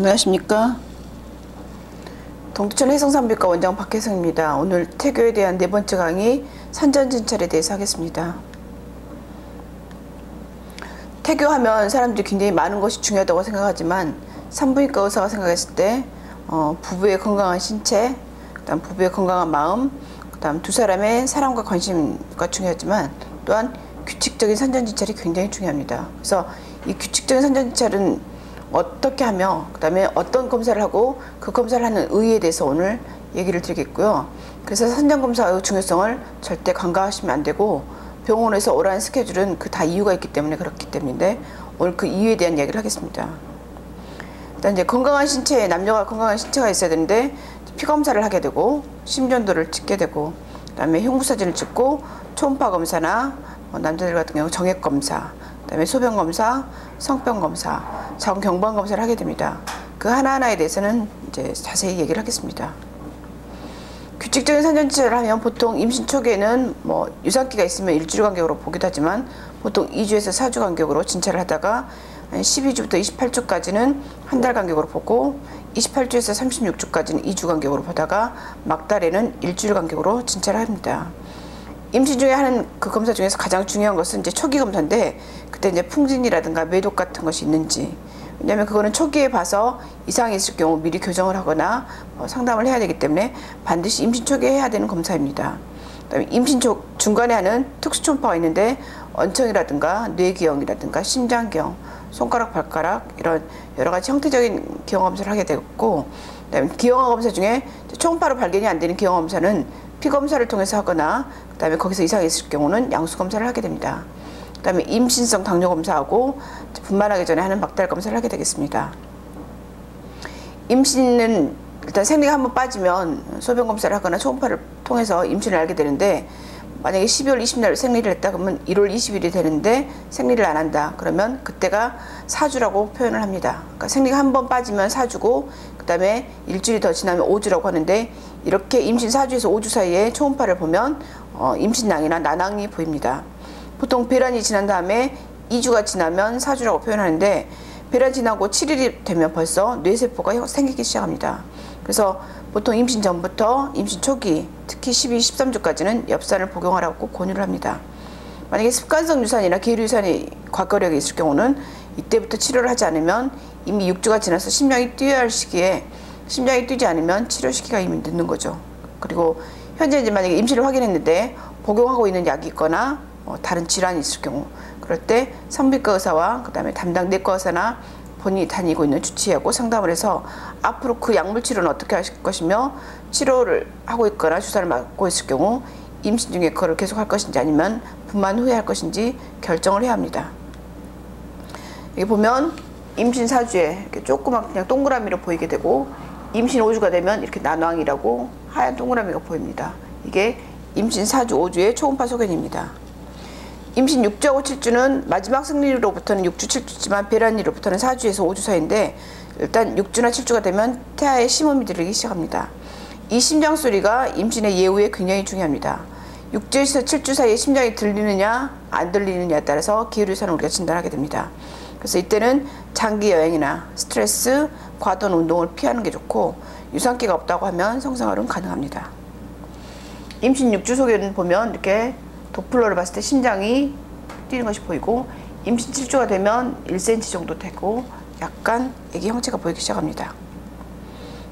안녕하십니까. 동두천 해성산부인과 원장 박혜성입니다. 오늘 태교에 대한 네 번째 강의 산전진찰에 대해서 하겠습니다. 태교하면 사람들이 굉장히 많은 것이 중요하다고 생각하지만 산부인과 의사가 생각했을 때 부부의 건강한 신체, 그다음 부부의 건강한 마음, 그다음 두 사람의 사랑과 관심과 중요하지만 또한 규칙적인 산전진찰이 굉장히 중요합니다. 그래서 이 규칙적인 산전진찰은 어떻게 하며 그 다음에 어떤 검사를 하고 그 검사를 하는 의의에 대해서 오늘 얘기를 드리겠고요. 그래서 산전검사의 중요성을 절대 간과하시면 안 되고 병원에서 오라는 스케줄은 그 다 이유가 있기 때문에 그렇기 때문인데 오늘 그 이유에 대한 이야기를 하겠습니다. 일단 이제 건강한 신체, 남녀가 건강한 신체가 있어야 되는데 피검사를 하게 되고 심전도를 찍게 되고 그 다음에 흉부사진을 찍고 초음파 검사나 남자들 같은 경우 정액검사, 그다음에 소변검사, 성병검사, 자궁경부암검사를 하게 됩니다. 그 하나하나에 대해서는 이제 자세히 얘기를 하겠습니다. 규칙적인 산전진찰을 하면 보통 임신 초기에는 유산기가 있으면 일주일 간격으로 보기도 하지만 보통 2주에서 4주 간격으로 진찰을 하다가 12주부터 28주까지는 한 달 간격으로 보고 28주에서 36주까지는 2주 간격으로 보다가 막달에는 일주일 간격으로 진찰을 합니다. 임신 중에 하는 그 검사 중에서 가장 중요한 것은 이제 초기 검사인데 그때 이제 풍진이라든가 매독 같은 것이 있는지, 왜냐하면 그거는 초기에 봐서 이상이 있을 경우 미리 교정을 하거나 상담을 해야 되기 때문에 반드시 임신 초기에 해야 되는 검사입니다. 그다음에 임신 중간에 하는 특수 초음파가 있는데 언청이라든가 뇌기형이라든가 심장기형, 손가락 발가락 이런 여러 가지 형태적인 기형 검사를 하게 되고, 그다음에 기형아 검사 중에 초음파로 발견이 안 되는 기형 검사는 피검사를 통해서 하거나 그다음에 거기서 이상이 있을 경우는 양수검사를 하게 됩니다. 그다음에 임신성 당뇨검사하고 분만하기 전에 하는 막달검사를 하게 되겠습니다. 임신은 일단 생리가 한번 빠지면 소변검사를 하거나 초음파를 통해서 임신을 알게 되는데, 만약에 12월 20일 생리를 했다 그러면 1월 20일이 되는데 생리를 안 한다 그러면 그때가 사주라고 표현을 합니다. 그러니까 생리가 한 번 빠지면 사주고 그 다음에 일주일이 더 지나면 5주라고 하는데, 이렇게 임신 4주에서 5주 사이에 초음파를 보면 임신낭이나 난항이 보입니다. 보통 배란이 지난 다음에 2주가 지나면 사주라고 표현하는데, 배란 지나고 7일이 되면 벌써 뇌세포가 생기기 시작합니다. 그래서 보통 임신 전부터 임신 초기, 특히 12, 13주까지는 엽산을 복용하라고 꼭 권유를 합니다. 만약에 습관성 유산이나 계류 유산이 과거력이 있을 경우는 이때부터 치료를 하지 않으면 이미 6주가 지나서 심장이 뛰어야 할 시기에 심장이 뛰지 않으면 치료 시기가 이미 늦는 거죠. 그리고 현재 이제 만약에 임신을 확인했는데 복용하고 있는 약이 있거나 다른 질환이 있을 경우, 그럴 때 산부인과 의사와 그 다음에 담당 내과 의사나 본인이 다니고 있는 주치의하고 상담을 해서 앞으로 그 약물 치료는 어떻게 하실 것이며, 치료를 하고 있거나 주사를 맞고 있을 경우 임신 중에 그걸 계속 할 것인지 아니면 분만 후에 할 것인지 결정을 해야 합니다. 여기 보면 임신 4주에 이렇게 조그맣게 그냥 동그라미로 보이게 되고, 임신 5주가 되면 이렇게 난황이라고 하얀 동그라미가 보입니다. 이게 임신 4주, 5주의 초음파 소견입니다. 임신 6주하고 7주는 마지막 생리로부터는 6주, 7주지만 배란이로부터는 4주에서 5주 사이인데, 일단 6주나 7주가 되면 태아에 심음이 들리기 시작합니다. 이 심장 소리가 임신의 예후에 굉장히 중요합니다. 6주에서 7주 사이에 심장이 들리느냐 안 들리느냐에 따라서 기혈유산을 우리가 진단하게 됩니다. 그래서 이때는 장기 여행이나 스트레스, 과도한 운동을 피하는 게 좋고, 유산기가 없다고 하면 성생활은 가능합니다. 임신 6주 소견 보면 이렇게 도플러를 봤을 때 심장이 뛰는 것이 보이고, 임신 7주가 되면 1cm 정도 되고 약간 애기 형체가 보이기 시작합니다.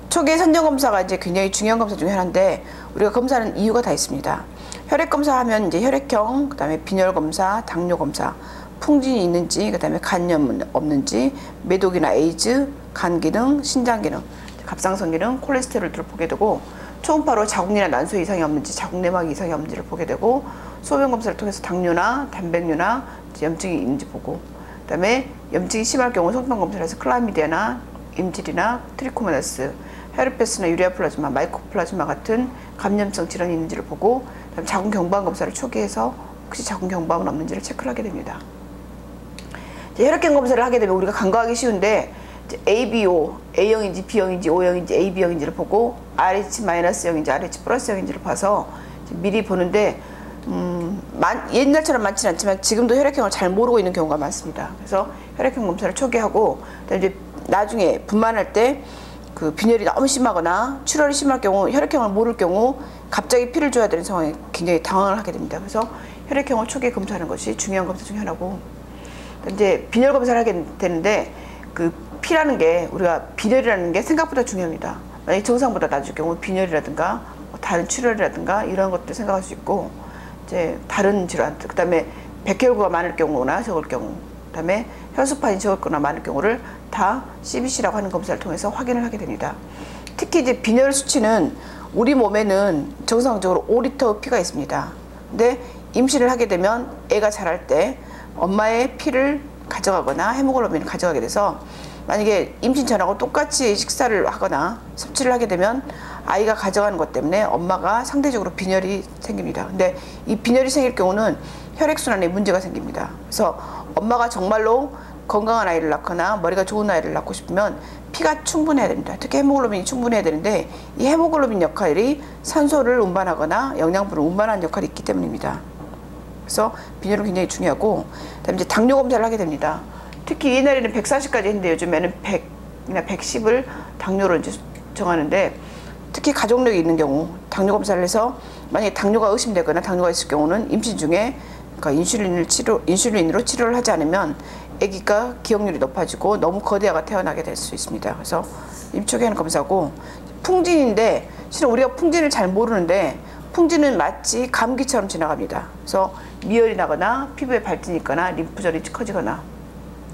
초기의 산전검사가 이제 굉장히 중요한 검사 중에 하나인데, 우리가 검사하는 이유가 다 있습니다. 혈액검사 하면 이제 혈액형, 그 다음에 빈혈검사, 당뇨검사, 풍진이 있는지, 그 다음에 간염 없는지, 매독이나 에이즈, 간 기능, 신장 기능, 갑상선 기능, 콜레스테롤들을 보게 되고, 초음파로 자궁이나 난소에 이상이 없는지, 자궁내막에 이상이 없는지를 보게 되고, 소변검사를 통해서 당뇨나 단백뇨나 염증이 있는지 보고, 그 다음에 염증이 심할 경우 성병검사를 해서 클라미디아나 임질이나 트리코모나스, 헤르페스나 유리아 플라즈마, 마이코플라즈마 같은 감염성 질환이 있는지를 보고, 그다음에 자궁경부암 검사를 초기해서 혹시 자궁경부암은 없는지를 체크를 하게 됩니다. 혈액형 검사를 하게 되면 우리가 간과하기 쉬운데, ABO, A형인지 B형인지 O형인지 AB형인지를 보고 RH-형인지 RH+형인지를 봐서 미리 보는데, 옛날처럼 많지는 않지만 지금도 혈액형을 잘 모르고 있는 경우가 많습니다. 그래서 혈액형 검사를 초기 하고, 이제 나중에 분만할 때 그 빈혈이 너무 심하거나 출혈이 심할 경우, 혈액형을 모를 경우 갑자기 피를 줘야 되는 상황에 굉장히 당황을 하게 됩니다. 그래서 혈액형을 초기에 검사하는 것이 중요한 검사 중에 하나고, 이제 빈혈 검사를 하게 되는데 그 피라는 게, 우리가 빈혈이라는 게 생각보다 중요합니다. 만약에 정상보다 낮을 경우 빈혈이라든가 다른 출혈이라든가 이런 것들 생각할 수 있고, 이제 다른 질환, 그 다음에 백혈구가 많을 경우나 적을 경우, 그 다음에 혈소판이 적거나 많을 경우를 다 CBC라고 하는 검사를 통해서 확인을 하게 됩니다. 특히 이제 빈혈 수치는 우리 몸에는 정상적으로 5리터 피가 있습니다. 근데 임신을 하게 되면 애가 자랄 때 엄마의 피를 가져가거나 헤모글로빈을 가져가게 돼서, 만약에 임신 전하고 똑같이 식사를 하거나 섭취를 하게 되면 아이가 가져가는 것 때문에 엄마가 상대적으로 빈혈이 생깁니다. 근데 이 빈혈이 생길 경우는 혈액순환에 문제가 생깁니다. 그래서 엄마가 정말로 건강한 아이를 낳거나 머리가 좋은 아이를 낳고 싶으면 피가 충분해야 됩니다. 특히 헤모글로빈이 충분해야 되는데, 이 헤모글로빈 역할이 산소를 운반하거나 영양분을 운반하는 역할이 있기 때문입니다. 그래서 빈혈은 굉장히 중요하고, 그다음에 이제 당뇨 검사를 하게 됩니다. 특히 옛날에는 140까지 했는데 요즘에는 100이나 110을 당뇨로 이제 정하는데, 특히 가족력이 있는 경우 당뇨 검사를 해서 만약에 당뇨가 의심되거나 당뇨가 있을 경우는 임신 중에 그러니까 인슐린으로 치료를 하지 않으면 아기가 기억률이 높아지고 너무 거대아가 태어나게 될 수 있습니다. 그래서 임초기 하는 검사고, 풍진인데 실은 우리가 풍진을 잘 모르는데 풍진은 마치 감기처럼 지나갑니다. 그래서 미열이 나거나 피부에 발진이 있거나 림프절이 커지거나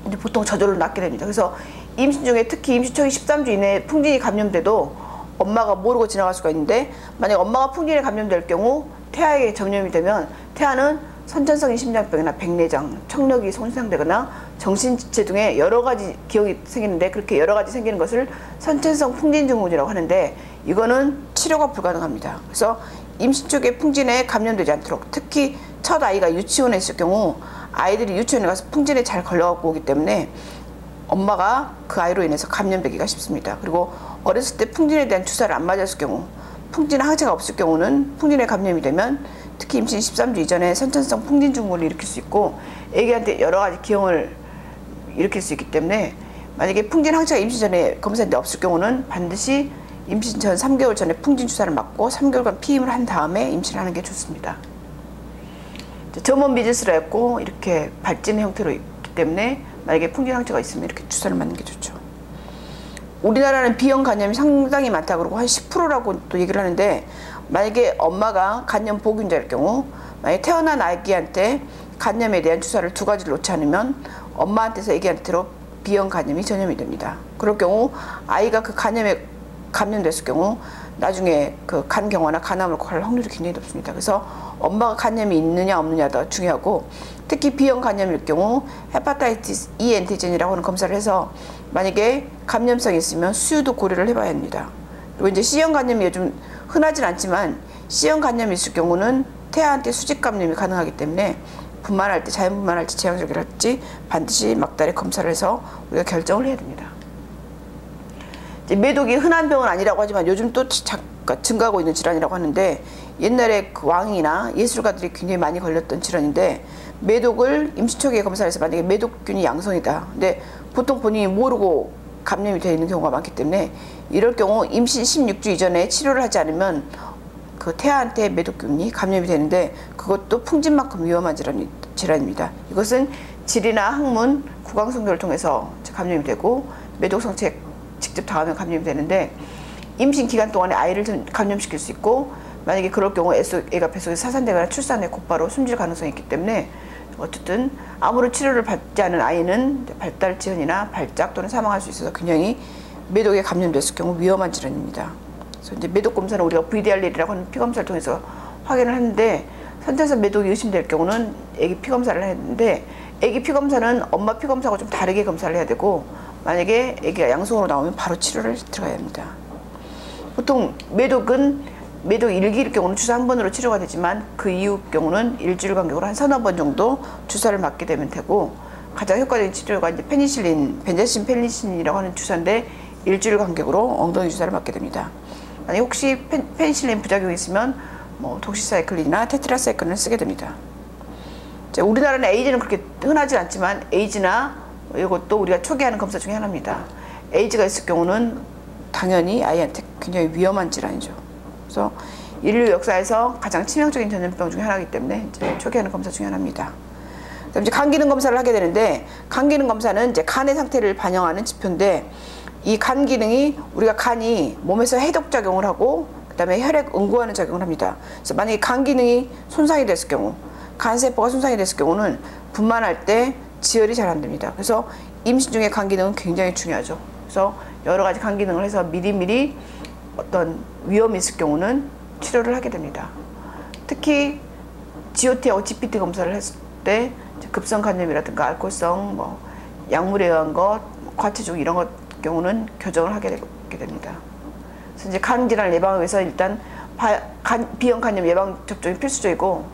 이제 보통 저절로 낫게 됩니다. 그래서 임신 중에 특히 임신 초기 13주 이내에 풍진이 감염돼도 엄마가 모르고 지나갈 수가 있는데, 만약 엄마가 풍진에 감염될 경우 태아에게 전염이 되면 태아는 선천성인 심장병이나 백내장, 청력이 손상되거나 정신지체 등의 여러 가지 기형이 생기는데, 그렇게 여러 가지 생기는 것을 선천성 풍진증후군이라고 하는데, 이거는 치료가 불가능합니다. 그래서 임신 초기에 풍진에 감염되지 않도록, 특히 첫 아이가 유치원에 있을 경우 아이들이 유치원에 가서 풍진에 잘 걸려갖고 오기 때문에 엄마가 그 아이로 인해서 감염되기가 쉽습니다. 그리고 어렸을 때 풍진에 대한 주사를 안 맞았을 경우, 풍진 항체가 없을 경우는 풍진에 감염이 되면 특히 임신 13주 이전에 선천성 풍진증후군을 일으킬 수 있고 애기한테 여러 가지 기형을 일으킬 수 있기 때문에, 만약에 풍진 항체가 임신 전에 검사했는데 없을 경우는 반드시 임신 전 3개월 전에 풍진 주사를 맞고 3개월간 피임을 한 다음에 임신을 하는 게 좋습니다. 점원 미지스라 했고 이렇게 발진 형태로 있기 때문에 만약에 풍진 항체가 있으면 이렇게 주사를 맞는 게 좋죠. 우리나라는 B형 간염이 상당히 많다 그러고 한 10%라고 또 얘기를 하는데, 만약에 엄마가 간염 보균자일 경우, 만약에 태어난 아기한테 간염에 대한 주사를 2가지를 놓지 않으면 엄마한테서 아기한테로 B형 간염이 전염이 됩니다. 그럴 경우 아이가 그 간염에 감염됐을 경우 나중에 그 간경화나 간암을 갈 확률이 굉장히 높습니다. 그래서 엄마가 간염이 있느냐 없느냐가 중요하고, 특히 B형 간염일 경우 헤파타이티스 E 엔티젠이라고 하는 검사를 해서 만약에 감염성이 있으면 수유도 고려를 해봐야 합니다. 그리고 이제 C형 간염이 요즘 흔하진 않지만 C형 간염이 있을 경우는 태아한테 수직 감염이 가능하기 때문에 분만할 때, 자연 분만할지 제왕절개를 할지 반드시 막달에 검사를 해서 우리가 결정을 해야 됩니다. 이제 매독이 흔한 병은 아니라고 하지만 요즘 또 증가하고 있는 질환이라고 하는데, 옛날에 그 왕이나 예술가들이 굉장히 많이 걸렸던 질환인데, 매독을 임신 초기에 검사해서 만약에 매독균이 양성이다. 근데 보통 본인이 모르고 감염이 되어 있는 경우가 많기 때문에 이럴 경우 임신 16주 이전에 치료를 하지 않으면 그 태아한테 매독균이 감염이 되는데, 그것도 풍진만큼 위험한 질환입니다. 이것은 질이나 항문, 구강성교를 통해서 감염이 되고 매독 성체에 직접 닿으면 감염이 되는데, 임신 기간 동안에 아이를 감염시킬 수 있고, 만약에 그럴 경우 애가 뱃속에 사산되거나 출산 후에 곧바로 숨질 가능성이 있기 때문에 어쨌든 아무런 치료를 받지 않은 아이는 발달 지연이나 발작 또는 사망할 수 있어서 굉장히 매독에 감염됐을 경우 위험한 질환입니다. 그래서 이제 매독 검사는 우리가 VDR1이라고 하는 피검사를 통해서 확인을 하는데, 선천성 매독이 의심될 경우는 애기 피검사를 했는데, 애기 피검사는 엄마 피검사하고 좀 다르게 검사를 해야 되고, 만약에 애기가 양성으로 나오면 바로 치료를 들어가야 합니다. 보통 매독은 매독 1기일 경우는 주사 한 번으로 치료가 되지만 그 이후 경우는 일주일 간격으로 한 서너 번 정도 주사를 맞게 되면 되고, 가장 효과적인 치료가 이제 페니실린, 벤자신 페니실린이라고 하는 주사인데 일주일 간격으로 엉덩이 주사를 맞게 됩니다. 만약 혹시 페니실린 부작용이 있으면 뭐 독시사이클린이나 테트라사이클린을 쓰게 됩니다. 우리나라는 에이즈는 그렇게 흔하지 않지만 에이즈나 이것도 우리가 초기에 하는 검사 중에 하나입니다. 에이즈가 있을 경우는 당연히 아이한테 굉장히 위험한 질환이죠. 그래서 인류 역사에서 가장 치명적인 전염병 중에 하나이기 때문에 이제 초기화하는 검사 중에 하나입니다. 그다음 이제 간 기능 검사를 하게 되는데, 간 기능 검사는 이제 간의 상태를 반영하는 지표인데, 이 간 기능이 우리가 간이 몸에서 해독 작용을 하고 그다음에 혈액 응고하는 작용을 합니다. 그래서 만약에 간 기능이 손상이 됐을 경우, 간 세포가 손상이 됐을 경우는 분만할 때 지혈이 잘 안 됩니다. 그래서 임신 중에 간 기능은 굉장히 중요하죠. 그래서 여러 가지 간 기능을 해서 미리미리 어떤 위험이 있을 경우는 치료를 하게 됩니다. 특히 GOT하고 GPT 검사를 했을 때 급성 간염이라든가 알코올성 뭐 약물에 의한 것, 과체중 이런 것 경우는 교정을 하게 됩니다. 그래서 이제 간 질환을 예방하기 위해서 일단 B형 간염 예방 접종이 필수적이고,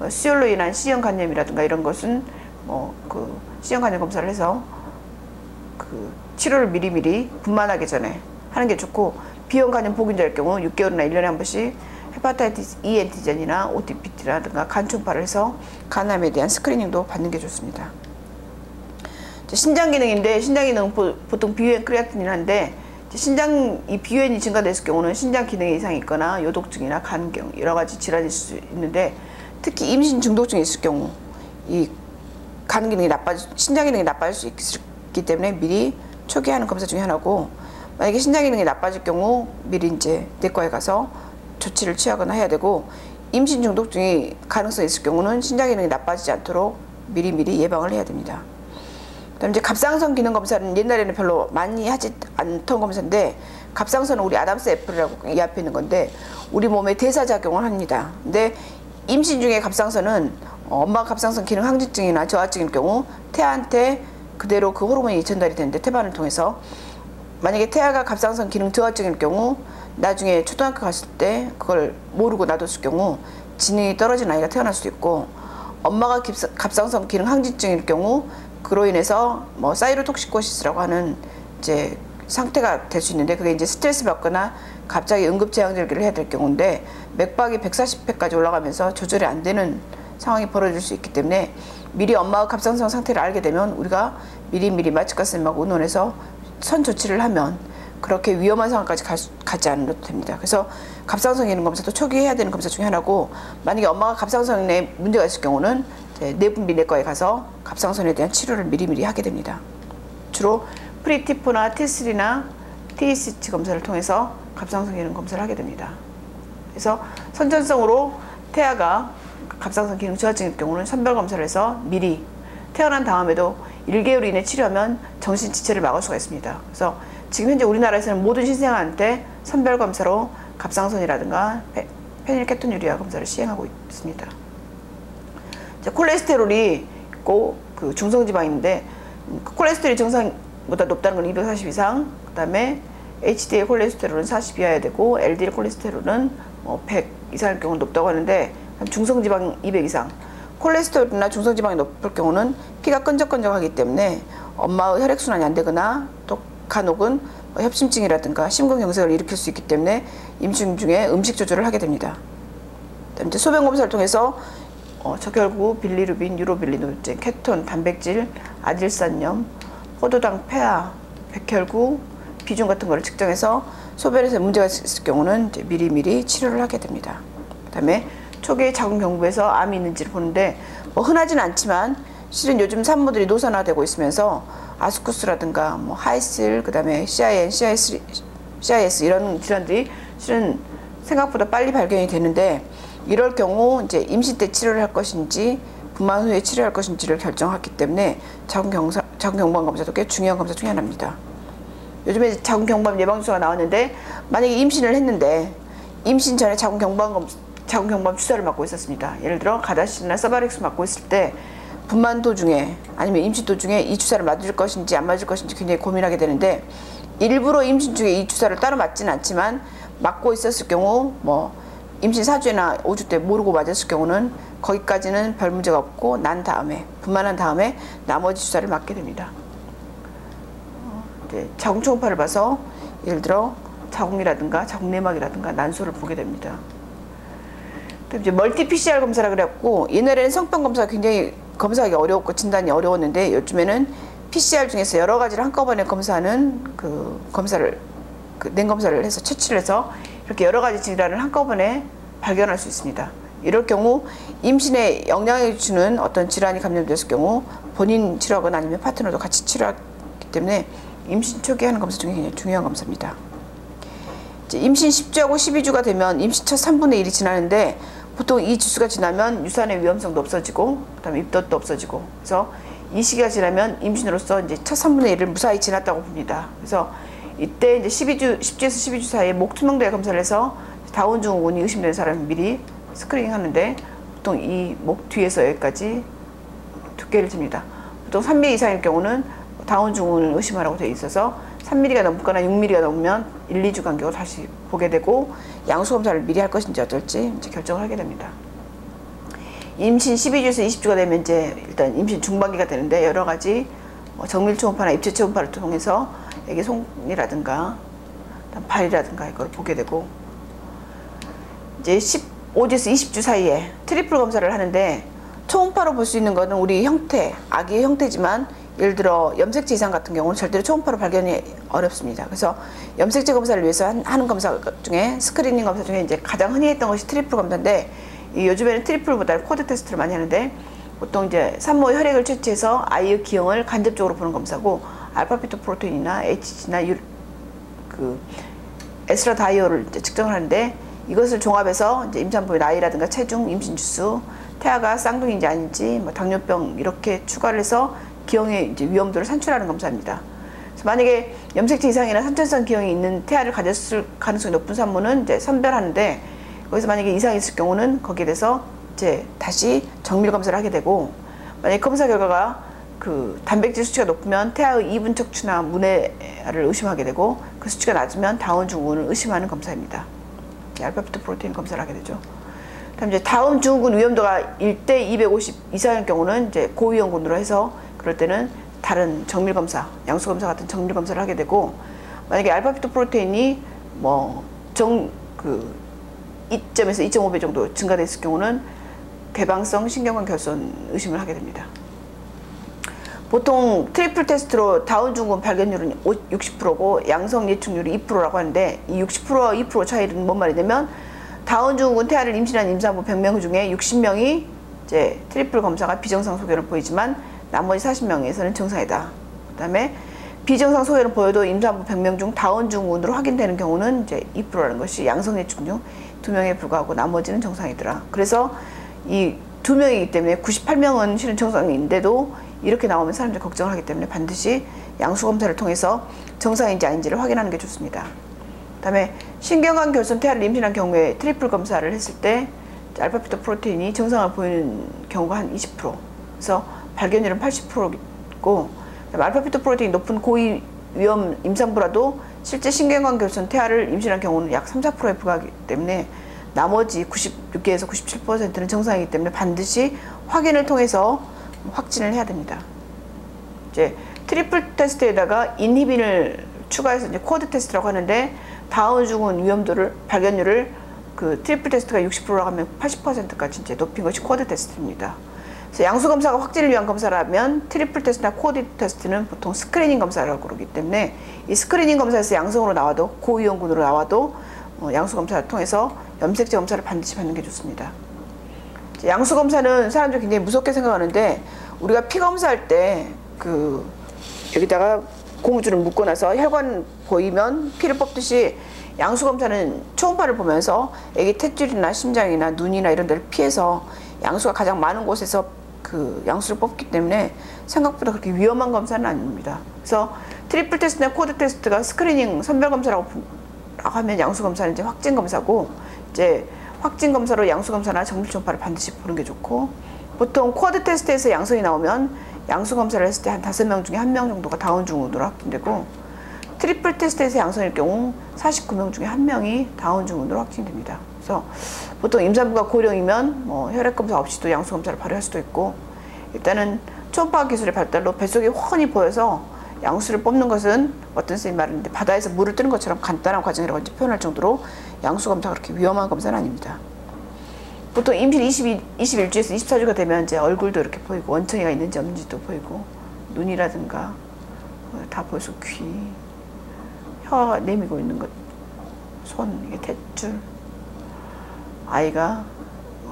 수혈로 인한 C형 간염이라든가 이런 것은 그 C형 간염 검사를 해서 그 치료를 미리미리 분만하기 전에 하는 게 좋고, B형 간염 보균자일 경우 6개월이나 1년에 한 번씩 헤파타이티스 E 엔티젠이나 OTPT라든가 간 초음파를 해서 간암에 대한 스크리닝도 받는 게 좋습니다. 신장 기능인데, 신장 기능은 보통 비유엔 크레아틴인한데, 신장 이 비유엔이 증가됐을 경우는 신장 기능에 이상이 있거나 요독증이나 간경 여러 가지 질환이 있을 수 있는데, 특히 임신 중독증이 있을 경우 이 간 기능이 신장 기능이 나빠질 수 있기 때문에 미리 초기화하는 검사 중에 하나고, 만약에 신장 기능이 나빠질 경우 미리 이제 내과에 가서 조치를 취하거나 해야 되고, 임신 중독증이 가능성이 있을 경우는 신장 기능이 나빠지지 않도록 미리미리 예방을 해야 됩니다. 그다음 이제 갑상선 기능 검사는 옛날에는 별로 많이 하지 않던 검사인데, 갑상선은 우리 아담스 애플이라고 이 앞에 있는 건데 우리 몸에 대사 작용을 합니다. 근데 임신 중에 갑상선은 엄마 갑상선 기능 항진증이나 저하증일 경우 태아한테 그대로 그 호르몬이 전달이 되는데, 태반을 통해서 만약에 태아가 갑상선 기능 저하증일 경우 나중에 초등학교 갔을 때 그걸 모르고 놔뒀을 경우 지능이 떨어진 아이가 태어날 수도 있고, 엄마가 갑상선 기능 항진증일 경우 그로 인해서 뭐 사이로톡시코시스라고 하는 이제 상태가 될 수 있는데, 그게 이제 스트레스 받거나 갑자기 응급제왕절개를 해야 될 경우인데, 맥박이 140회까지 올라가면서 조절이 안 되는 상황이 벌어질 수 있기 때문에 미리 엄마가 갑상선 상태를 알게 되면 우리가 미리미리 마취과 선생님하고 의논해서 선 조치를 하면 그렇게 위험한 상황까지 가지 않아도 됩니다. 그래서 갑상선 기능 검사도 초기에 해야 되는 검사 중에 하나고, 만약에 엄마가 갑상선에 문제가 있을 경우는 내분비 내과에 가서 갑상선에 대한 치료를 미리미리 하게 됩니다. 주로 프리티포나 T3나 TECT 검사를 통해서 갑상선 기능 검사를 하게 됩니다. 그래서 선천성으로 태아가 갑상선 기능 저하증일 경우는 선별 검사를 해서 미리 태어난 다음에도 1개월 이내 치료하면 정신 지체를 막을 수가 있습니다. 그래서 지금 현재 우리나라에서는 모든 신생아한테 선별 검사로 갑상선이라든가 페닐케토뉴리아 검사를 시행하고 있습니다. 콜레스테롤이 있고 그 중성지방인데, 콜레스테롤이 정상보다 높다는 건 240 이상, 그 다음에 HDL 콜레스테롤은 40 이하여야 되고, LDL 콜레스테롤은 100 이상일 경우는 높다고 하는데, 중성지방 200 이상, 콜레스테롤이나 중성지방이 높을 경우는 피가 끈적끈적하기 때문에 엄마의 혈액순환이 안 되거나 또 간혹은 협심증이라든가 심근경색을 일으킬 수 있기 때문에 임신 중에 음식 조절을 하게 됩니다. 그다음에 소변 검사를 통해서 적혈구, 빌리루빈, 유로빌리노젠, 케톤, 단백질, 아질산염, 포도당, 폐하, 백혈구, 비중 같은 거를 측정해서 소변에서 문제가 있을 경우는 이제 미리미리 치료를 하게 됩니다. 그다음에 초기에 자궁경부에서 암이 있는지를 보는데, 흔하지는 않지만 실은 요즘 산모들이 노산화되고 있으면서 아스쿠스라든가 하이슬, 그다음에 CIN, CIS 이런 질환들이 실은 생각보다 빨리 발견이 되는데, 이럴 경우 이제 임신 때 치료를 할 것인지 분만 후에 치료할 것인지를 결정하기 때문에 자궁경부암 검사도 꽤 중요한 검사 중에 하나입니다. 요즘에 자궁경부암 예방주사가 나왔는데, 만약에 임신을 했는데 임신 전에 자궁경부암 주사를 맞고 있었습니다. 예를 들어 가다실이나 서바렉스 맞고 있을 때 분만 도중에 아니면 임신 도중에 이 주사를 맞을 것인지 안 맞을 것인지 굉장히 고민하게 되는데, 일부러 임신 중에 이 주사를 따로 맞지는 않지만 맞고 있었을 경우 임신 4주나 5주 때 모르고 맞았을 경우는 거기까지는 별 문제가 없고, 난 다음에 분만한 다음에 나머지 주사를 맞게 됩니다. 자궁 초음파를 봐서 예를 들어 자궁이라든가 자궁내막이라든가 난소를 보게 됩니다. 또 이제 멀티 PCR 검사라 그래갖고, 옛날에는 성병 검사가 굉장히 검사하기 어려웠고 진단이 어려웠는데, 요즘에는 PCR 중에서 여러 가지를 한꺼번에 검사하는 그 검사를 냉검사를 해서 채취를 해서 이렇게 여러 가지 질환을 한꺼번에 발견할 수 있습니다. 이럴 경우 임신에 영향을 주는 어떤 질환이 감염됐을 경우 본인 치료하거나 아니면 파트너도 같이 치료하기 때문에 임신 초기에 하는 검사 중에 굉장히 중요한 검사입니다. 이제 임신 10주하고 12주가 되면 임신 첫 3분의 1이 지나는데 보통 이 주수가 지나면 유산의 위험성도 없어지고 그다음에 입덧도 없어지고 그래서 이 시기가 지나면 임신으로서 이제 첫 3분의 1을 무사히 지났다고 봅니다. 그래서 이때 이제 10주에서 12주 사이에 목 투명도에 검사를 해서 다운 증후군이 의심되는 사람을 미리 스크리닝 하는데 보통 이 목 뒤에서 여기까지 두께를 잽니다. 보통 3mm 이상일 경우는 다운 증후군을 의심하라고 되어 있어서 3mm가 넘거나 6mm가 넘으면 1, 2주 간격으로 다시 보게 되고 양수 검사를 미리 할 것인지 어떨지 이제 결정을 하게 됩니다. 임신 12주에서 20주가 되면 이제 일단 임신 중반기가 되는데 여러 가지 정밀 초음파나 입체 초음파를 통해서 애기 손이라든가 발이라든가 이걸 보게 되고 이제 15주에서 20주 사이에 트리플 검사를 하는데 초음파로 볼 수 있는 거는 우리 형태, 아기의 형태지만 예를 들어 염색체 이상 같은 경우는 절대로 초음파로 발견이 어렵습니다. 그래서 염색체 검사를 위해서 하는 검사 중에 스크리닝 검사 중에 이제 가장 흔히 했던 것이 트리플 검사인데 요즘에는 트리플보다 코드 테스트를 많이 하는데 보통 이제 산모 혈액을 채취해서 아이의 기형을 간접적으로 보는 검사고 알파피토 프로테인이나 HG나 그 에스트라다이올을 이제 측정을 하는데 이것을 종합해서 이제 임산부의 나이라든가 체중, 임신 주수, 태아가 쌍둥이인지 아닌지, 뭐 당뇨병 이렇게 추가를 해서 기형의 이제 위험도를 산출하는 검사입니다. 그래서 만약에 염색체 이상이나 선천성 기형이 있는 태아를 가졌을 가능성이 높은 산모는 이제 선별하는데 거기서 만약에 이상이 있을 경우는 거기에 대해서 이제 다시 정밀 검사를 하게 되고 만약에 검사 결과가 그 단백질 수치가 높으면 태아의 이분 척추나 문해를 의심하게 되고 그 수치가 낮으면 다운 증후군을 의심하는 검사입니다. 알파피토 프로테인 검사를 하게 되죠. 다음 이제 다음 증후군 위험도가 1대 250 이상일 경우는 이제 고위험군으로 해서 그럴 때는 다른 정밀 검사, 양수 검사 같은 정밀 검사를 하게 되고 만약에 알파피토 프로테인이 뭐 2점에서 2.5배 정도 증가됐을 경우는 개방성 신경관 결손 의심을 하게 됩니다. 보통 트리플 테스트로 다운 증후군 발견율은 60%고 양성 예측률이 2%라고 하는데 이 60%와 2% 차이는 뭔 말이냐면 다운 증후군 태아를 임신한 임산부 100명 중에 60명이 이제 트리플 검사가 비정상 소견을 보이지만 나머지 40명에서는 정상이다. 그다음에 비정상 소견을 보여도 임산부 100명 중 다운 증후군으로 확인되는 경우는 이제 2%라는 것이 양성 예측 중 2명에 불과하고 나머지는 정상이더라. 그래서 이 2명이기 때문에 98명은 실은 정상인데도 이렇게 나오면 사람들이 걱정을 하기 때문에 반드시 양수 검사를 통해서 정상인지 아닌지를 확인하는 게 좋습니다. 그다음에 신경관 결손 태아를 임신한 경우에 트리플 검사를 했을 때 알파피토 프로테인이 정상을 보이는 경우가 한 20%. 그래서 발견율은 80%고 알파피토 프로테인이 높은 고위 위험 임산부라도 실제 신경관 결손 태아를 임신한 경우는 약 3, 4%에 불과하기 때문에 나머지 96개에서 97%는 정상이기 때문에 반드시 확인을 통해서 확진을 해야 됩니다. 이제 트리플 테스트에다가 인히빈을 추가해서 이제 코드 테스트라고 하는데 다운 증후군 위험도를 발견율을 그 트리플 테스트가 60%라고 하면 80%까지 이제 높인 것이 코드 테스트입니다. 그래서 양수 검사가 확진을 위한 검사라면 트리플 테스트나 코드 테스트는 보통 스크리닝 검사라고 그러기 때문에 이 스크리닝 검사에서 양성으로 나와도 고위험군으로 나와도 양수 검사를 통해서 염색체 검사를 반드시 받는 게 좋습니다. 양수 검사는 사람들이 굉장히 무섭게 생각하는데 우리가 피 검사할 때 그 여기다가 고무줄을 묶고 나서 혈관 보이면 피를 뽑듯이 양수 검사는 초음파를 보면서 애기 탯줄이나 심장이나 눈이나 이런 데를 피해서 양수가 가장 많은 곳에서 그 양수를 뽑기 때문에 생각보다 그렇게 위험한 검사는 아닙니다. 그래서 트리플 테스트나 코드 테스트가 스크리닝 선별 검사라고 하면 양수 검사는 이제 확진 검사고 이제 확진 검사로 양수 검사나 정밀 초음파를 반드시 보는 게 좋고 보통 쿼드 테스트에서 양성이 나오면 양수 검사를 했을 때 한 5명 중에 1명 정도가 다운 증후군으로 확진되고 트리플 테스트에서 양성일 경우 49명 중에 1명이 다운 증후군으로 확진됩니다. 그래서 보통 임산부가 고령이면 뭐 혈액 검사 없이도 양수 검사를 발휘할 수도 있고 일단은 초음파 기술의 발달로 뱃속이 훤히 보여서 양수를 뽑는 것은 어떤 선생님이 말하는데 바다에서 물을 뜨는 것처럼 간단한 과정이라고 이제 표현할 정도로 양수 검사가 그렇게 위험한 검사는 아닙니다. 보통 임신 21주에서 24주가 되면 이제 얼굴도 이렇게 보이고 원청이가 있는지 없는지도 보이고 눈이라든가 다 보여서 귀, 혀 내미고 있는 것, 손, 이게 탯줄, 아이가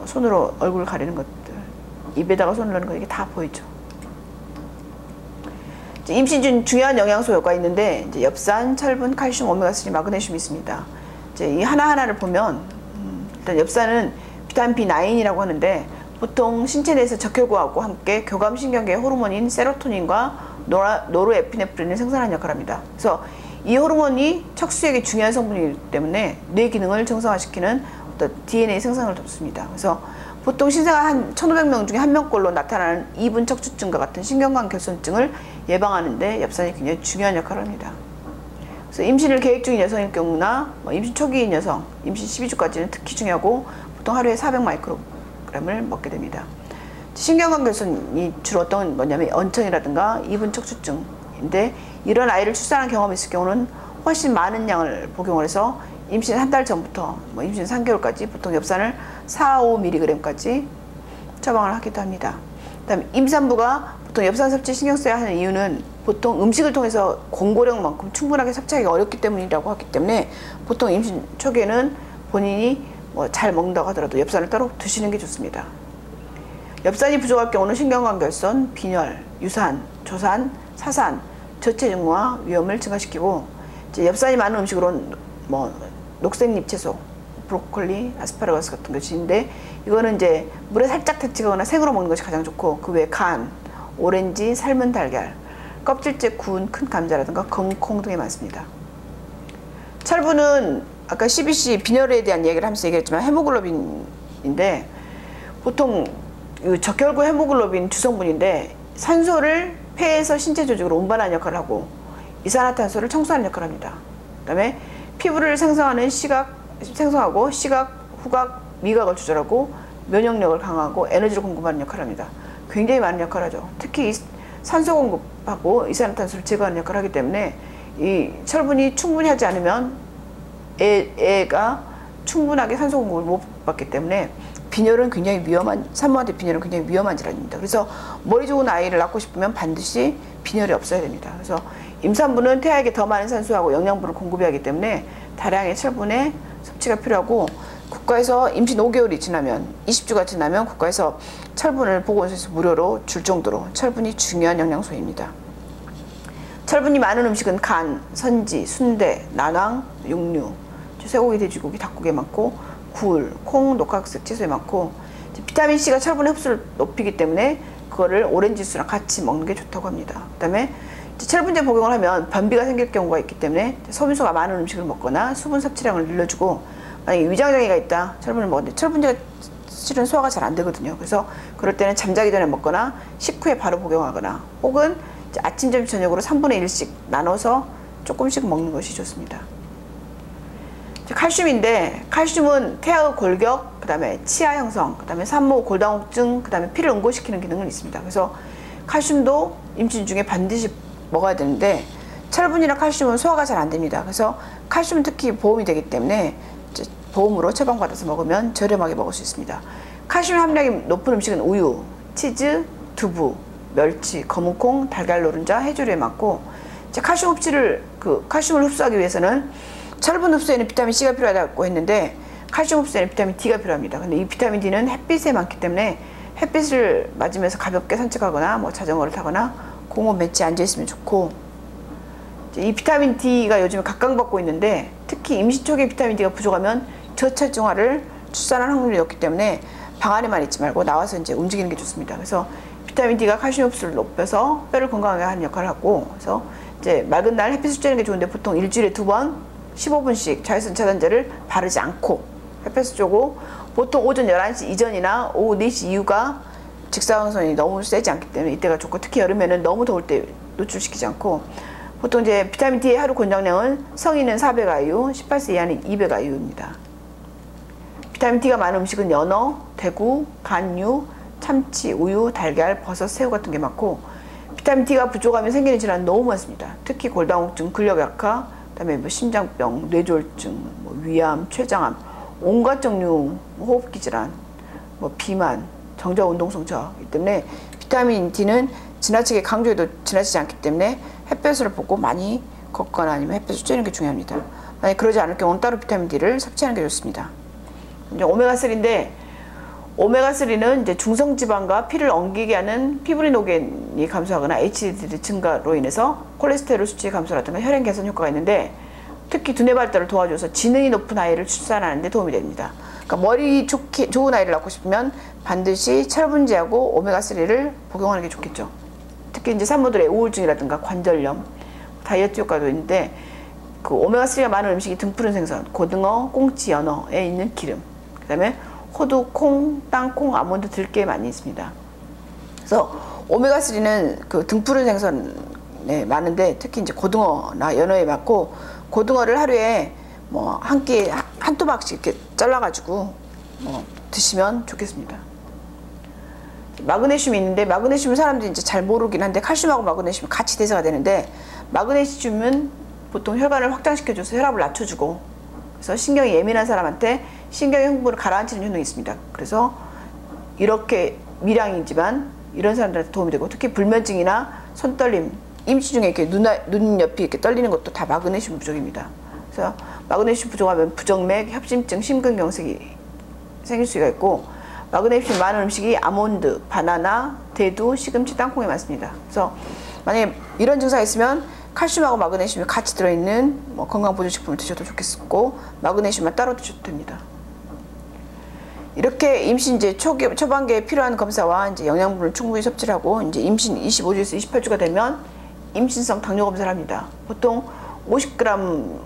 손으로 얼굴 가리는 것들, 입에다가 손을 넣는 거, 이게 다 보이죠. 임신 중 중요한 영양소 효과가 있는데 이제 엽산, 철분, 칼슘, 오메가3, 마그네슘이 있습니다. 이제 이 하나하나를 보면 일단 엽산은 비타민 B9이라고 하는데 보통 신체 내에서 적혈구하고 함께 교감신경계의 호르몬인 세로토닌과 노르에피네프린을 생산하는 역할을 합니다. 그래서 이 호르몬이 척수액의 중요한 성분이기 때문에 뇌 기능을 정상화시키는 어떤 DNA 생산을 돕습니다. 그래서 보통 신생아 한 1,500명 중에 1명꼴로 나타나는 이분 척추증과 같은 신경관 결손증을 예방하는데 엽산이 굉장히 중요한 역할을 합니다. 그래서 임신을 계획 중인 여성일 경우나 임신 초기인 여성, 임신 12주까지는 특히 중요하고 보통 하루에 400마이크로그램을 먹게 됩니다. 신경관 결손이 주로 어떤 뭐냐면 언천이라든가 이분 척추증인데 이런 아이를 출산한 경험이 있을 경우는 훨씬 많은 양을 복용을 해서 임신 한 달 전부터 임신 3개월까지 보통 엽산을 4-5mg까지 처방을 하기도 합니다. 그다음에 임산부가 보통 엽산 섭취 신경 써야 하는 이유는 보통 음식을 통해서 공고량만큼 충분하게 섭취하기 어렵기 때문이라고 하기 때문에 보통 임신 초기에는 본인이 잘 먹는다고 하더라도 엽산을 따로 드시는 게 좋습니다. 엽산이 부족할 경우는 신경관 결손, 빈혈, 유산, 조산, 사산, 저체중화 위험을 증가시키고 이제 엽산이 많은 음식으로는 녹색잎 채소, 브로콜리, 아스파라거스 같은 것인데 이거는 이제 물에 살짝 데치거나 생으로 먹는 것이 가장 좋고 그 외에 간, 오렌지, 삶은 달걀, 껍질째 구운 큰 감자라든가 검콩 등이 많습니다. 철분은 아까 CBC 빈혈에 대한 얘기를 하면서 얘기했지만 헤모글로빈인데 보통 적혈구 헤모글로빈 주성분인데 산소를 폐에서 신체 조직으로 운반하는 역할을 하고 이산화탄소를 청소하는 역할을 합니다. 그 다음에 피부를 생성하고 시각, 후각, 미각을 조절하고 면역력을 강화하고 에너지를 공급하는 역할을 합니다. 굉장히 많은 역할을 하죠. 특히 산소 공급하고 이산화탄소를 제거하는 역할을 하기 때문에 이 철분이 충분히 하지 않으면 애가 충분하게 산소 공급을 못 받기 때문에 빈혈은 굉장히 산모한테 빈혈은 굉장히 위험한 질환입니다. 그래서 머리 좋은 아이를 낳고 싶으면 반드시 빈혈이 없어야 됩니다. 그래서 임산부는 태아에게 더 많은 산소하고 영양분을 공급해야 하기 때문에 다량의 철분의 섭취가 필요하고 국가에서 임신 5개월이 지나면 20주가 지나면 국가에서 철분을 보건소에서 무료로 줄 정도로 철분이 중요한 영양소입니다. 철분이 많은 음식은 간, 선지, 순대, 난황, 육류, 쇠고기, 돼지고기, 닭고기에 많고 굴, 콩, 녹화색 채소에 많고 비타민C가 철분의 흡수를 높이기 때문에 그거를 오렌지 주스랑 같이 먹는 게 좋다고 합니다. 그 다음에 철분제 복용을 하면 변비가 생길 경우가 있기 때문에 소민소가 많은 음식을 먹거나 수분 섭취량을 늘려주고 만약에 위장장애가 있다 철분을 먹었는데 철분제가 실은 소화가 잘 안 되거든요. 그래서 그럴 때는 잠자기 전에 먹거나 식후에 바로 복용하거나 혹은 아침, 점심, 저녁으로 3분의 1씩 나눠서 조금씩 먹는 것이 좋습니다. 칼슘인데 칼슘은 태아의 골격, 그 다음에 치아 형성, 그 다음에 산모 골다공증, 그 다음에 피를 응고시키는 기능은 있습니다. 그래서 칼슘도 임신 중에 반드시 먹어야 되는데 철분이나 칼슘은 소화가 잘 안 됩니다. 그래서 칼슘은 특히 보험이 되기 때문에 보험으로 처방받아서 먹으면 저렴하게 먹을 수 있습니다. 칼슘 함량이 높은 음식은 우유, 치즈, 두부, 멸치, 검은콩, 달걀 노른자, 해조류에 많고 칼슘 칼슘을 흡수하기 위해서는 철분 흡수에는 비타민 C가 필요하다고 했는데 칼슘 흡수에는 비타민 D가 필요합니다. 근데 이 비타민 D는 햇빛에 많기 때문에 햇빛을 맞으면서 가볍게 산책하거나 자전거를 타거나 공원 벤치에 앉아있으면 좋고 이 비타민 D가 요즘에 각광받고 있는데 특히 임신 초기에 비타민 D가 부족하면 저체중아를 출산할 확률이 높기 때문에 방 안에만 있지 말고 나와서 이제 움직이는 게 좋습니다. 그래서 비타민 D가 칼슘 흡수를 높여서 뼈를 건강하게 하는 역할을 하고 그래서 이제 맑은 날 햇빛을 쬐는 게 좋은데 보통 일주일에 2번 15분씩 자외선 차단제를 바르지 않고 햇빛을 쬐고 보통 오전 11시 이전이나 오후 4시 이후가 직사광선이 너무 세지 않기 때문에 이때가 좋고 특히 여름에는 너무 더울 때 노출시키지 않고 보통 이제 비타민 D의 하루 권장량은 성인은 400IU, 18세 이하는 200IU입니다. 비타민 D가 많은 음식은 연어, 대구, 간유, 참치, 우유, 달걀, 버섯, 새우 같은 게 많고 비타민 D가 부족하면 생기는 질환은 너무 많습니다. 특히 골다공증, 근력 약화, 그다음에 심장병, 뇌졸중, 위암, 췌장암, 온갖 종류 호흡기 질환, 비만, 정자 운동성 저하이기 때문에 비타민 D는 지나치게 강조해도 지나치지 않기 때문에 햇볕을 보고 많이 걷거나 아니면 햇볕을 쬐는 게 중요합니다. 만약 그러지 않을 경우는 따로 비타민 D를 섭취하는 게 좋습니다. 이제 오메가3인데 오메가3는 이제 중성지방과 피를 엉기게 하는 피브리노겐이 감소하거나 HDL 증가로 인해서 콜레스테롤 수치 감소라든가 혈행 개선 효과가 있는데 특히 두뇌 발달을 도와줘서 지능이 높은 아이를 출산하는 데 도움이 됩니다. 그러니까 머리 좋은 아이를 낳고 싶으면 반드시 철분제하고 오메가3를 복용하는 게 좋겠죠. 특히 이제 산모들의 우울증이라든가 관절염, 다이어트 효과도 있는데 그 오메가3가 많은 음식이 등푸른 생선, 고등어, 꽁치, 연어에 있는 기름, 그 다음에 호두, 콩, 땅콩, 아몬드, 들깨에 많이 있습니다. 그래서 오메가3는 그 등푸른 생선에 많은데 특히 이제 고등어나 연어에 많고 고등어를 하루에 뭐 한 끼에 한 토막씩 이렇게 잘라가지고 드시면 좋겠습니다. 마그네슘이 있는데 마그네슘은 사람들이 이제 잘 모르긴 한데 칼슘하고 마그네슘이 같이 대사가 되는데 마그네슘은 보통 혈관을 확장시켜줘서 혈압을 낮춰주고 그래서 신경이 예민한 사람한테 신경의 흥분을 가라앉히는 효능이 있습니다. 그래서 이렇게 미량이지만 이런 사람들한테 도움이 되고 특히 불면증이나 손떨림, 임시 중에 이렇게 눈 옆이 이렇게 떨리는 것도 다 마그네슘 부족입니다. 그래서 마그네슘 부족하면 부정맥, 협심증, 심근경색이 생길 수가 있고 마그네슘 많은 음식이 아몬드, 바나나, 대두, 시금치, 땅콩에 많습니다. 그래서 만약에 이런 증상이 있으면 칼슘하고 마그네슘이 같이 들어있는 건강보조식품을 드셔도 좋겠고 마그네슘만 따로 드셔도 됩니다. 이렇게 임신 이제 초반기에 필요한 검사와 이제 영양분을 충분히 섭취를 하고 이제 임신 25주에서 28주가 되면 임신성 당뇨 검사를 합니다. 보통 50g을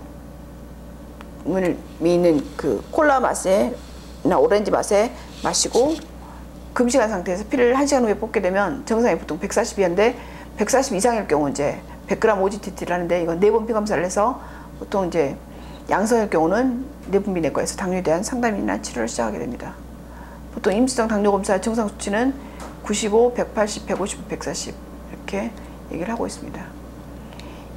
있는 그 콜라 맛에나 오렌지 맛에 마시고 금식한 상태에서 피를 1시간 후에 뽑게 되면 정상이 보통 140이었는데 140 이상일 경우 이제 100g OGTT를 하는데 이건 내분비 검사를 해서 보통 이제 양성일 경우는 내분비내과에서 당뇨에 대한 상담이나 치료를 시작하게 됩니다. 보통 임신성 당뇨 검사 정상 수치는 95, 180, 150, 140 이렇게 얘기를 하고 있습니다.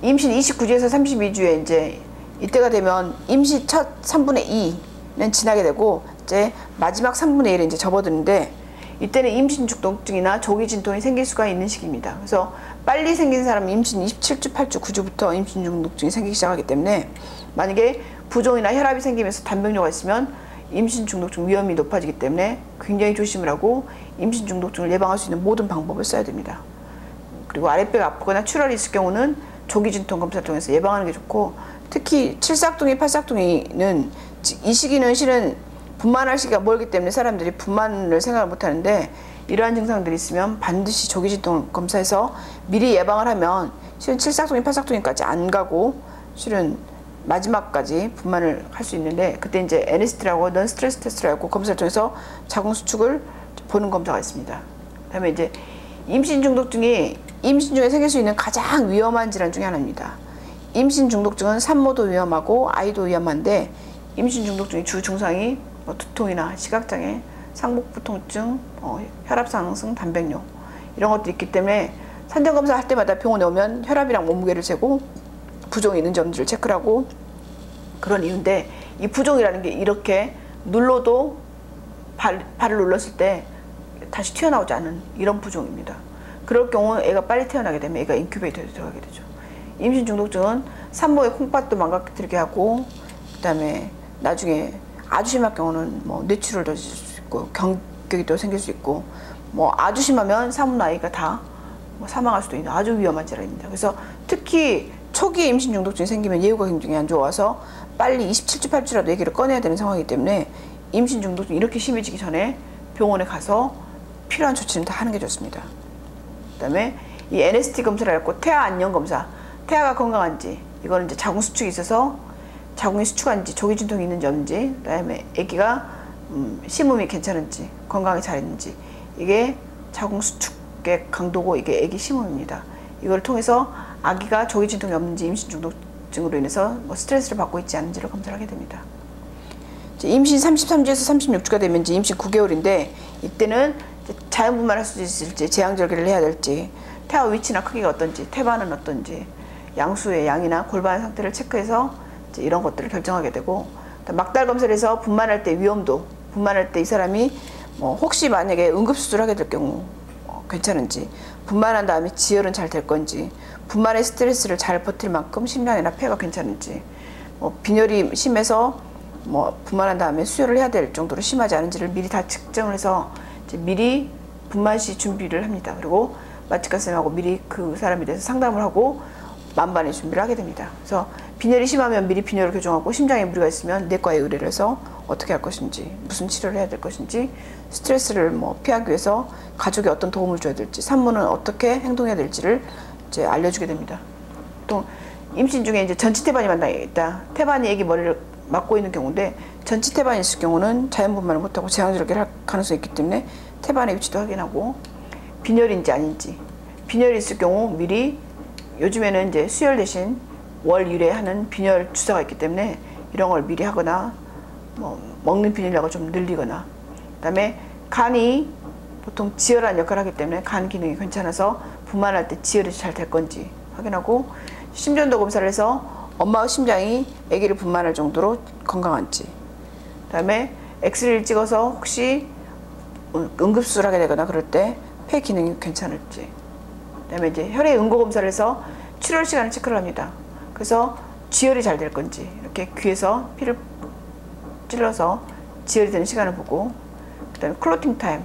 임신 29주에서 32주에 이제 이때가 되면 임시 첫 3분의 2는 지나게 되고 이제 마지막 3분의 1에 이제 접어드는데 이때는 임신 중독증이나 조기 진통이 생길 수가 있는 시기입니다. 그래서 빨리 생긴 사람은 임신 27주, 8주, 9주부터 임신 중독증이 생기기 시작하기 때문에 만약에 부종이나 혈압이 생기면서 단백뇨가 있으면 임신 중독증 위험이 높아지기 때문에 굉장히 조심을 하고 임신 중독증을 예방할 수 있는 모든 방법을 써야 됩니다. 그리고 아랫배가 아프거나 출혈이 있을 경우는 조기 진통 검사를 통해서 예방하는 게 좋고 특히 칠삭둥이, 팔삭둥이는 이 시기는 실은 분만할 시기가 멀기 때문에 사람들이 분만을 생각을 못하는데 이러한 증상들이 있으면 반드시 조기 진통 검사해서 미리 예방을 하면 실은 칠삭둥이, 팔삭둥이까지 안 가고 실은 마지막까지 분만을 할 수 있는데 그때 이제 NST라고 넌 스트레스 테스트라고 검사를 통해서 자궁 수축을 보는 검사가 있습니다. 그다음에 이제 임신 중독증이 임신 중에 생길 수 있는 가장 위험한 질환 중에 하나입니다. 임신 중독증은 산모도 위험하고 아이도 위험한데 임신 중독증의 주 증상이 두통이나 시각장애, 상복부 통증, 혈압 상승, 단백뇨 이런 것들이 있기 때문에 산전검사 할 때마다 병원에 오면 혈압이랑 몸무게를 재고 부종이 있는지 없는지를 체크를 하고 그런 이유인데 이 부종이라는 게 이렇게 눌러도 발을 눌렀을 때 다시 튀어나오지 않은 이런 부종입니다. 그럴 경우 애가 빨리 태어나게 되면 애가 인큐베이터에 들어가게 되죠. 임신 중독증은 산모의 콩팥도 망가뜨리게 하고 그다음에 나중에 아주 심할 경우는 뭐 뇌출혈도 있을 수 있고 경격이 생길 수 있고 뭐 아주 심하면 산모나 아이가 다 사망할 수도 있는 아주 위험한 질환입니다. 그래서 특히 초기에 임신 중독증이 생기면 예후가 굉장히 안 좋아서 빨리 27주, 8주라도 얘기를 꺼내야 되는 상황이기 때문에 임신 중독증이 이렇게 심해지기 전에 병원에 가서 필요한 조치는 다 하는 게 좋습니다. 그 다음에 이 NST 검사를 했고 태아 안녕 검사, 태아가 건강한지 이거는 이제 자궁 수축이 있어서 자궁이 수축한지 조기 진통이 있는지 없는지 그 다음에 아기가 심음이 괜찮은지 건강이 잘 있는지 이게 자궁 수축의 강도고 이게 아기 심음입니다. 이걸 통해서 아기가 조기 진통이 없는지 임신 중독증으로 인해서 뭐 스트레스를 받고 있지 않은지를 검사를 하게 됩니다. 임신 33주에서 36주가 되면 이제 임신 9개월인데 이때는 자연분만할 수 있을지 제왕절개를 해야 될지 태아 위치나 크기가 어떤지 태반은 어떤지 양수의 양이나 골반의 상태를 체크해서 이제 이런 것들을 결정하게 되고 막달 검사를 해서 분만할 때 위험도 분만할 때 이 사람이 뭐 혹시 만약에 응급수술을 하게 될 경우 괜찮은지 분만한 다음에 지혈은 잘 될 건지, 분만의 스트레스를 잘 버틸 만큼 심장이나 폐가 괜찮은지, 빈혈이 심해서 분만한 다음에 수혈을 해야 될 정도로 심하지 않은지를 미리 다 측정을 해서 이제 미리 분만 시 준비를 합니다. 그리고 마취과 선생님하고 미리 그 사람에 대해서 상담을 하고 만반의 준비를 하게 됩니다. 그래서 빈혈이 심하면 미리 빈혈을 교정하고, 심장에 무리가 있으면 내과에 의뢰를 해서 어떻게 할 것인지, 무슨 치료를 해야 될 것인지, 스트레스를 피하기 위해서 가족에 어떤 도움을 줘야 될지, 산모는 어떻게 행동해야 될지를 이제 알려주게 됩니다. 보통 임신 중에 이제 전치태반이 만나게 있다. 태반이 애기 머리를 막고 있는 경우인데, 전치태반이 있을 경우는 자연분만을 못하고 제왕절개를 할 가능성이 있기 때문에 태반의 위치도 확인하고, 빈혈인지 아닌지, 빈혈이 있을 경우 미리, 요즘에는 이제 수혈 대신 월 유래하는 빈혈 주사가 있기 때문에 이런 걸 미리 하거나, 먹는 비닐약을 좀 늘리거나, 그다음에 간이 보통 지혈하는 역할을 하기 때문에 간 기능이 괜찮아서 분만할 때 지혈이 잘 될 건지 확인하고, 심전도 검사를 해서 엄마의 심장이 아기를 분만할 정도로 건강한지, 그다음에 엑스레이를 찍어서 혹시 응급수술을 하게 되거나 그럴 때 폐 기능이 괜찮을지, 그다음에 이제 혈액 응고 검사를 해서 출혈 시간을 체크를 합니다. 그래서 지혈이 잘 될 건지, 이렇게 귀에서 피를 찔러서 지혈이 되는 시간을 보고, 그다음에 클로팅 타임,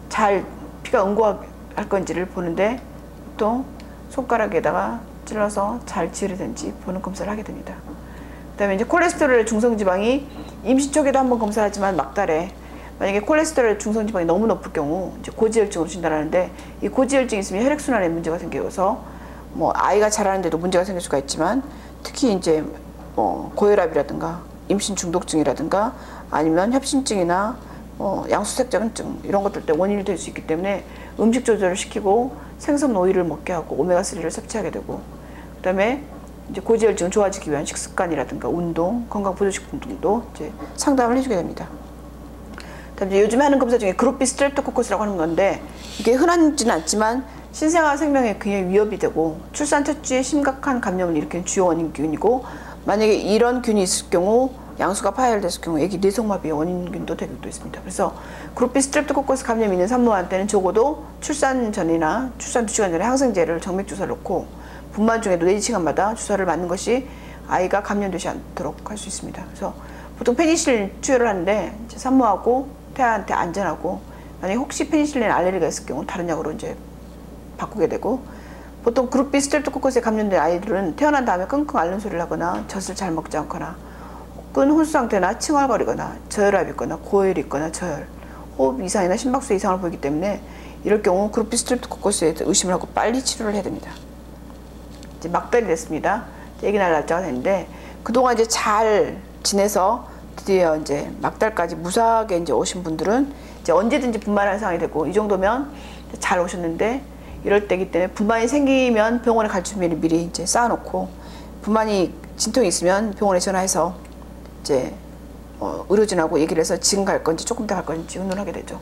잘 피가 응고할 건지를 보는데, 보통 손가락에다가 찔러서 잘 지혈이 되는지 보는 검사를 하게 됩니다. 그다음에 이제 콜레스테롤의 중성지방이 임신 초기에도 한번 검사하지만 막달에, 만약에 콜레스테롤 중성지방이 너무 높을 경우 이제 고지혈증으로 진단하는데, 이 고지혈증이 있으면 혈액순환에 문제가 생겨서 아이가 자라는데도 문제가 생길 수가 있지만, 특히 이제 고혈압이라든가 임신 중독증이라든가 아니면 협심증이나 양수색전증 이런 것들 때 원인이 될 수 있기 때문에 음식 조절을 시키고 생선 오일을 먹게 하고 오메가3를 섭취하게 되고, 그다음에 이제 고지혈증을 좋아지기 위한 식습관이라든가 운동, 건강 보조식품 등도 이제 상담을 해주게 됩니다. 그다음에 이제 요즘에 하는 검사 중에 그룹 B 스트랩토코커스라고 하는 건데, 이게 흔하지는 않지만 신생아 생명에 굉장히 위협이 되고 출산 첫 주에 심각한 감염을 일으키는 주요 원인균이고, 만약에 이런 균이 있을 경우, 양수가 파열됐을 경우 애기 뇌성마비의 원인균도 되기도 있습니다. 그래서 그룹 B 스트랩토코커스 감염이 있는 산모한테는 적어도 출산 전이나 출산 2시간 전에 항생제를 정맥 주사를 놓고 분만 중에도 4시간마다 주사를 맞는 것이 아이가 감염되지 않도록 할 수 있습니다. 그래서 보통 페니실린 투여를 하는데, 이제 산모하고 태아한테 안전하고, 만약에 혹시 페니실린 알레르기가 있을 경우 다른 약으로 이제 바꾸게 되고, 보통 그룹 B 스트랩토코커스에 감염된 아이들은 태어난 다음에 끙끙 앓는 소리를 하거나 젖을 잘 먹지 않거나 혹은 혼수 상태나 칭얼거리거나 저혈압이 있거나 고혈이 있거나 저혈, 호흡 이상이나 심박수 이상을 보이기 때문에 이럴 경우 그룹 B 스트랩토코커스에 의심을 하고 빨리 치료를 해야 됩니다. 이제 막달이 됐습니다. 아기 낳을 날짜가 됐는데, 그동안 이제 잘 지내서 드디어 이제 막달까지 무사하게 이제 오신 분들은 이제 언제든지 분만할 상황이 되고, 이 정도면 잘 오셨는데, 이럴 때이기 때문에 분만이 생기면 병원에 갈 준비를 미리 이제 쌓아놓고, 분만이 진통이 있으면 병원에 전화해서 이제 의료진하고 얘기를 해서 지금 갈 건지 조금 더 갈 건지 의논하게 되죠.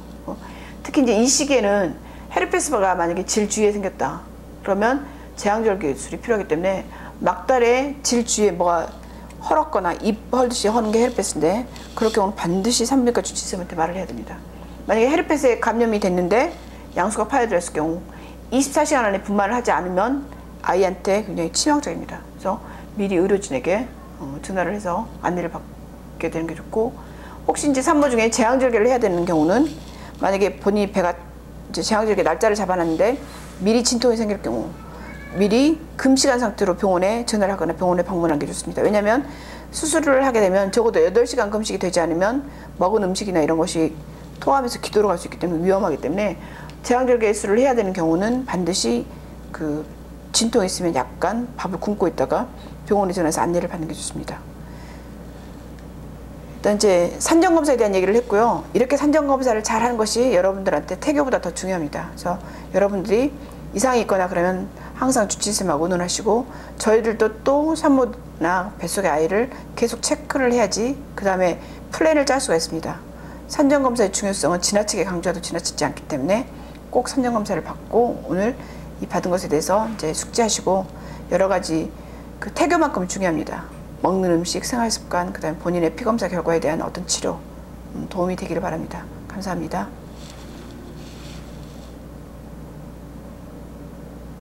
특히 이제 이 시기에는 헤르페스가 만약에 질 주위에 생겼다 그러면 제왕절개 수술이 필요하기 때문에, 막달에 질 주위에 뭐가 헐었거나 입 헐듯이 허는 게 헤르페스인데, 그럴 경우는 반드시 산부인과 주치의한테 말을 해야 됩니다. 만약에 헤르페스에 감염이 됐는데 양수가 파열됐을 경우 24시간 안에 분만을 하지 않으면 아이한테 굉장히 치명적입니다. 그래서 미리 의료진에게 전화를 해서 안내를 받게 되는 게 좋고, 혹시 이제 산모 중에 제왕절개를 해야 되는 경우는, 만약에 본인이 배가 이제 제왕절개 날짜를 잡아놨는데 미리 진통이 생길 경우 미리 금시간 상태로 병원에 전화를 하거나 병원에 방문하는 게 좋습니다. 왜냐하면 수술을 하게 되면 적어도 8시간 금식이 되지 않으면 먹은 음식이나 이런 것이 토하면서 기도로 갈 수 있기 때문에 위험하기 때문에, 제왕절개 수술을 해야 되는 경우는 반드시 그 진통이 있으면 약간 밥을 굶고 있다가 병원에 전화해서 안내를 받는 게 좋습니다. 일단 이제 산정검사에 대한 얘기를 했고요. 이렇게 산정검사를 잘 하는 것이 여러분들한테 태교보다 더 중요합니다. 그래서 여러분들이 이상이 있거나 그러면 항상 주치의쌤하고 의논하시고, 저희들도 또 산모나 뱃속의 아이를 계속 체크를 해야지 그 다음에 플랜을 짤 수가 있습니다. 산정검사의 중요성은 지나치게 강조해도 지나치지 않기 때문에 꼭 산정검사를 받고, 오늘 이 받은 것에 대해서 이제 숙지하시고, 여러 가지 그 태교만큼 중요합니다. 먹는 음식, 생활습관, 그 다음에 본인의 피검사 결과에 대한 어떤 치료 도움이 되기를 바랍니다. 감사합니다.